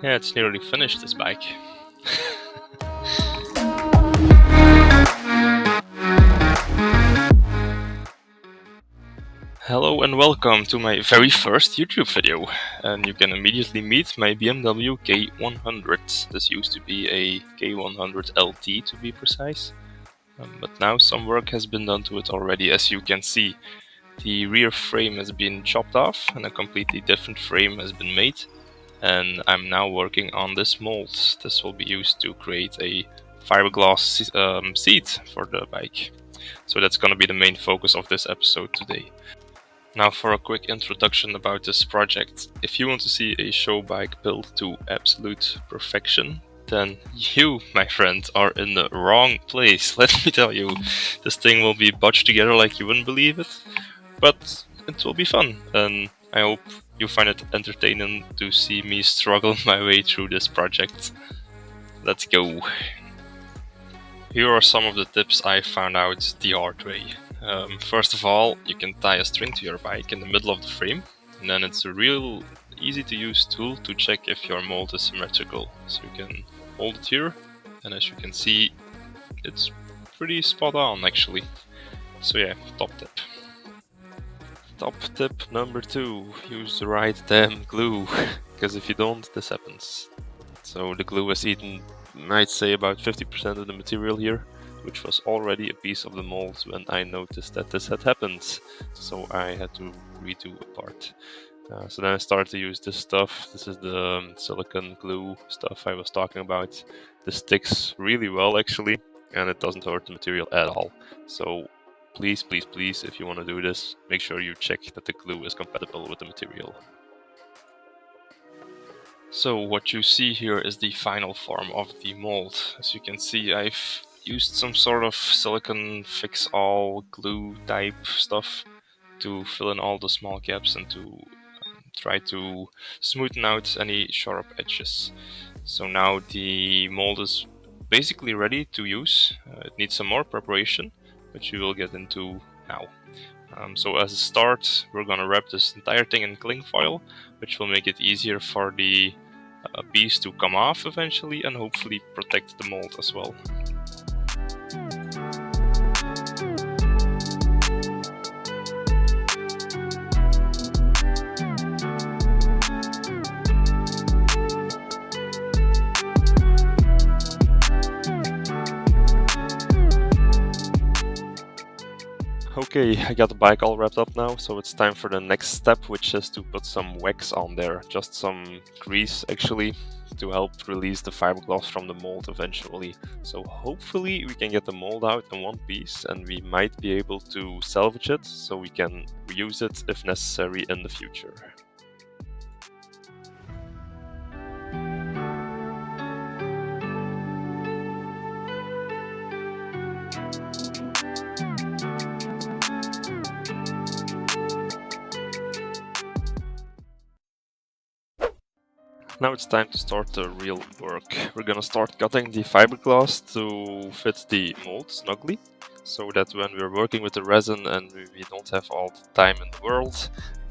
Yeah, it's nearly finished, this bike. Hello and welcome to my very first YouTube video, and you can immediately meet my BMW K100. This used to be a K100 LT to be precise, but now some work has been done to it already. As you can see, the rear frame has been chopped off and a completely different frame has been made, and I'm now working on this mold. This will be used to create a fiberglass seat for the bike. So that's going to be the main focus of this episode today. Now for a quick introduction about this project. If you want to see a show bike built to absolute perfection, then you, my friend, are in the wrong place. Let me tell you, this thing will be botched together like you wouldn't believe it, but it will be fun, and I hope you find it entertaining to see me struggle my way through this project. Let's go. Here are some of the tips I found out the hard way. First of all, you can tie a string to your bike in the middle of the frame, and then it's a real easy to use tool to check if your mold is symmetrical. So you can hold it here, and as you can see, it's pretty spot on actually. So yeah, top tip. Top tip number 2, use the right damn glue, because if you don't, this happens. So the glue has eaten, I'd say, about 50% of the material here, which was already a piece of the mold when I noticed that this had happened. So I had to redo a part. So then I started to use this stuff. This is the silicone glue stuff I was talking about. This sticks really well actually, and it doesn't hurt the material at all. So please, please, please, if you want to do this, make sure you check that the glue is compatible with the material. So what you see here is the final form of the mold. As you can see, I've used some sort of silicone fix-all glue type stuff to fill in all the small gaps and to try to smoothen out any sharp edges. So now the mold is basically ready to use. It needs some more preparation, which we will get into now. So as a start, we're gonna wrap this entire thing in cling foil, which will make it easier for the piece to come off eventually and hopefully protect the mold as well. Okay, I got the bike all wrapped up now, so it's time for the next step, which is to put some wax on there. Just some grease actually, to help release the fiberglass from the mold eventually. So hopefully we can get the mold out in one piece and we might be able to salvage it so we can reuse it if necessary in the future. Now it's time to start the real work. We're gonna start cutting the fiberglass to fit the mold snugly, so that when we're working with the resin and we don't have all the time in the world,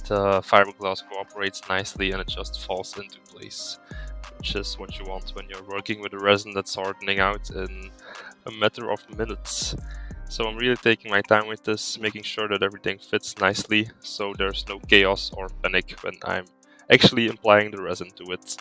the fiberglass cooperates nicely and it just falls into place, which is what you want when you're working with a resin that's hardening out in a matter of minutes. So I'm really taking my time with this, making sure that everything fits nicely, so there's no chaos or panic when I'm actually applying the resin to it.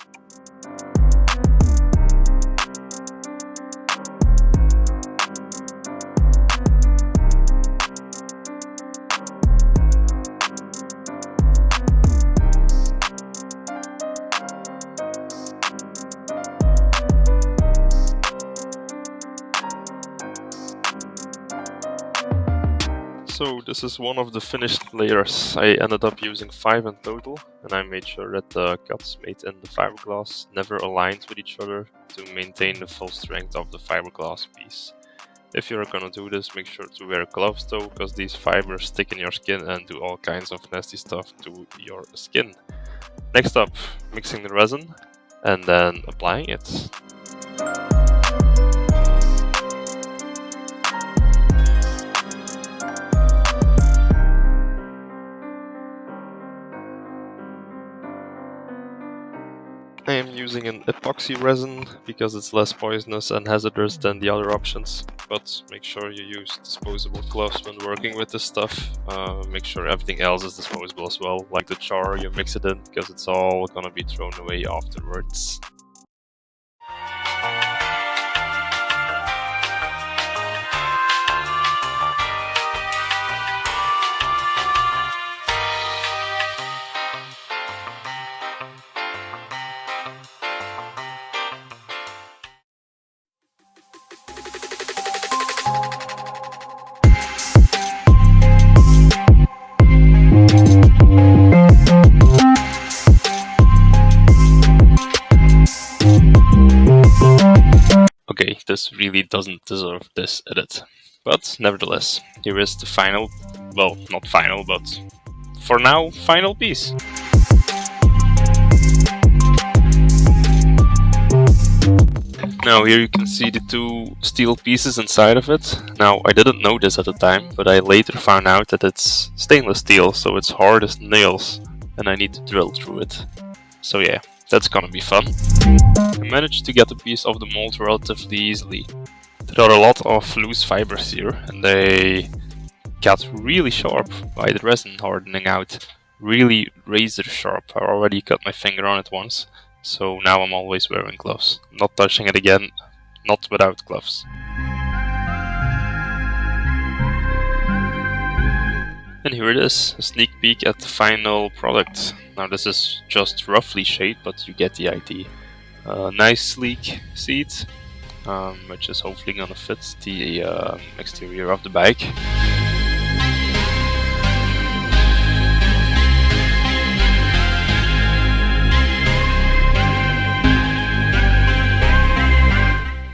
So this is one of the finished layers. I ended up using 5 in total, and I made sure that the cuts made in the fiberglass never aligned with each other to maintain the full strength of the fiberglass piece. If you're gonna do this, make sure to wear gloves though, because these fibers stick in your skin and do all kinds of nasty stuff to your skin. Next up, mixing the resin and then applying it. am using an epoxy resin because it's less poisonous and hazardous than the other options. But make sure you use disposable gloves when working with this stuff. Make sure everything else is disposable as well, like the char you mix it in, because it's all gonna be thrown away afterwards. Okay, this really doesn't deserve this edit. But nevertheless, here is the final, well, not final, but for now, final piece. Now here you can see the two steel pieces inside of it. Now I didn't know this at the time, but I later found out that it's stainless steel, so it's hard as nails, and I need to drill through it. So yeah, that's gonna be fun. I managed to get a piece of the mold relatively easily. There are a lot of loose fibers here, and they got really sharp by the resin hardening out. Really razor sharp. I already cut my finger on it once, so now I'm always wearing gloves. I'm not touching it again, not without gloves. And here it is, a sneak peek at the final product. Now this is just roughly shaped, but you get the idea. Nice sleek seat, which is hopefully gonna fit the exterior of the bike.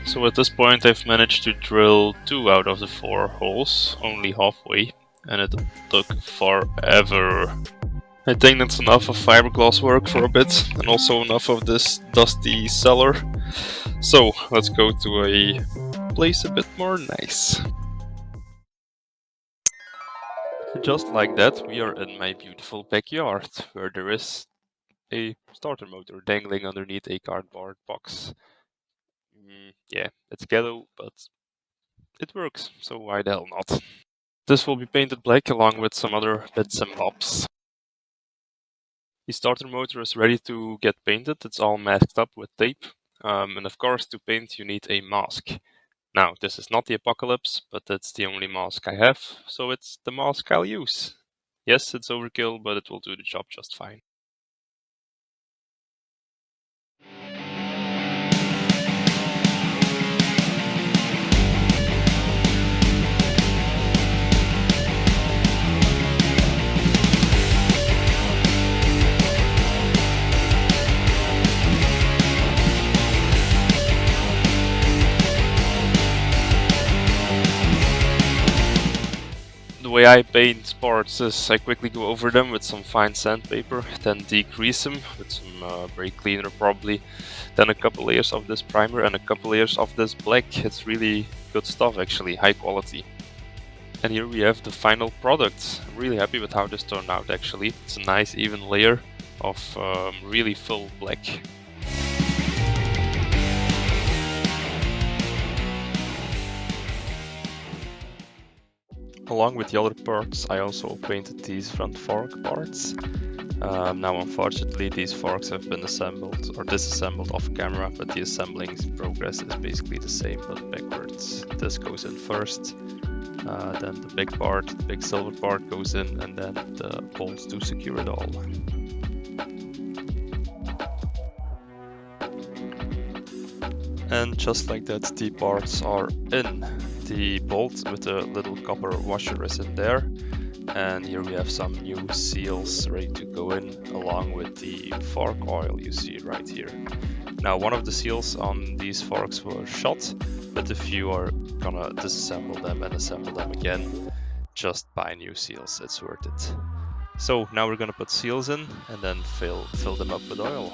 So at this point I've managed to drill 2 out of the 4 holes, only halfway, and it took forever. I think that's enough of fiberglass work for a bit, and also enough of this dusty cellar. So let's go to a place a bit more nice. Just like that, we are in my beautiful backyard, where there is a starter motor dangling underneath a cardboard box. Yeah, it's ghetto, but it works, so why the hell not? This will be painted black along with some other bits and bobs. The starter motor is ready to get painted. It's all masked up with tape. And of course, to paint you need a mask. Now, this is not the apocalypse, but it's the only mask I have, so it's the mask I'll use. Yes, it's overkill, but it will do the job just fine. The way I paint parts is I quickly go over them with some fine sandpaper, then degrease them with some brake cleaner probably, then a couple layers of this primer and a couple layers of this black. It's really good stuff actually, high quality. And here we have the final product. I'm really happy with how this turned out actually. It's a nice even layer of really full black. Along with the other parts, I also painted these front fork parts. Now unfortunately these forks have been assembled or disassembled off camera, but the assembling progress is basically the same but backwards. This goes in first, then the big part, the big silver part goes in, and then the bolts to secure it all. And just like that, the parts are in. The bolt with the little copper washer is in there, and here we have some new seals ready to go in, along with the fork oil you see right here. Now one of the seals on these forks were shot, but if you are gonna disassemble them and assemble them again, just buy new seals, it's worth it. So now we're gonna put seals in and then fill them up with oil.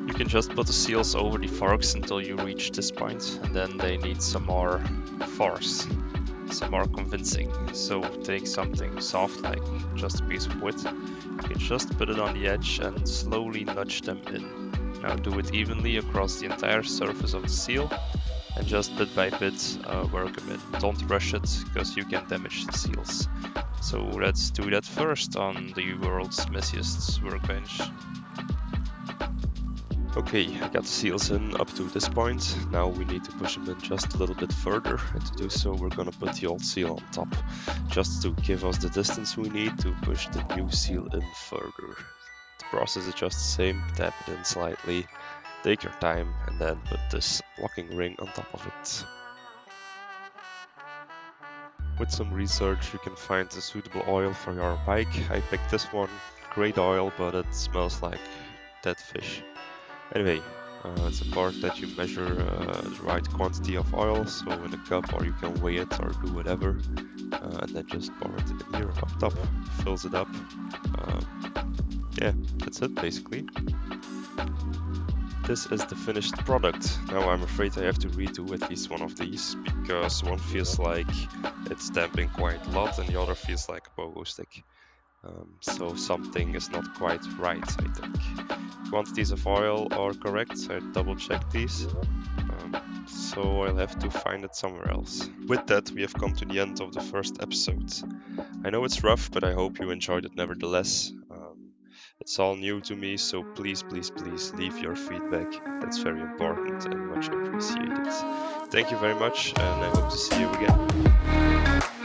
You can just put the seals over the forks until you reach this point, and then they need some more force, some more convincing. So take something soft like just a piece of wood Okay, just put it on the edge and slowly nudge them in. Now do it evenly across the entire surface of the seal and just bit by bit work them in. Don't rush it because you can damage the seals. So let's do that first on the world's messiest workbench. Okay, I got the seals in up to this point. Now we need to push them in just a little bit further, and to do so we're gonna put the old seal on top, just to give us the distance we need to push the new seal in further. The process is just the same, tap it in slightly, take your time, and then put this locking ring on top of it. With some research you can find a suitable oil for your bike. I picked this one, great oil, but it smells like dead fish. Anyway, it's important that you measure the right quantity of oil, so in a cup, or you can weigh it or do whatever, and then just pour it in here up top, fills it up. Yeah, that's it basically. This is the finished product. Now I'm afraid I have to redo at least one of these, because one feels like it's damping quite a lot and the other feels like a pogo stick. So something is not quite right, I think. Quantities of oil are correct, I double checked these. So I'll have to find it somewhere else. With that, we have come to the end of the first episode. I know it's rough, but I hope you enjoyed it nevertheless. It's all new to me, so please, please, please leave your feedback. That's very important and much appreciated. Thank you very much, and I hope to see you again.